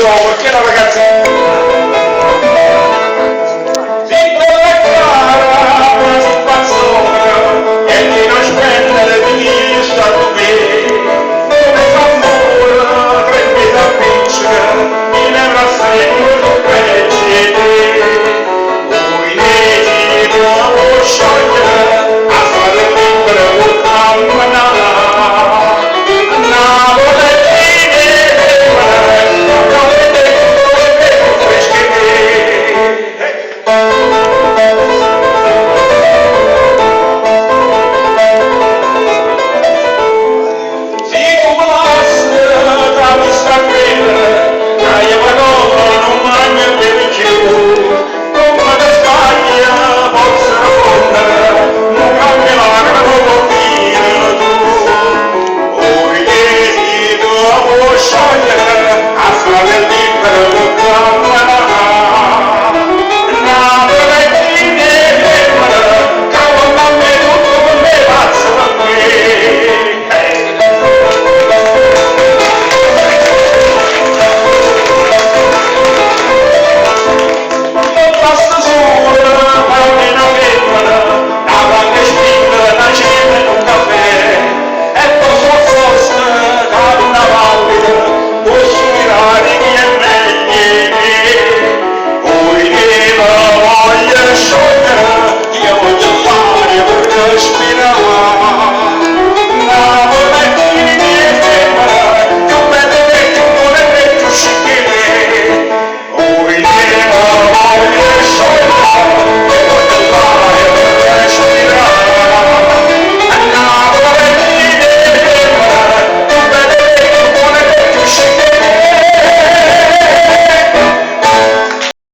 Perché la ragazza piccola e cara, quasi pazzona, e chi non spende di stato bene, come fa mola, trepida pince, in rassegno precede, voi ne devo sciogliere, a fare libero un camminare. Sciogliere, a fare libero un camminare.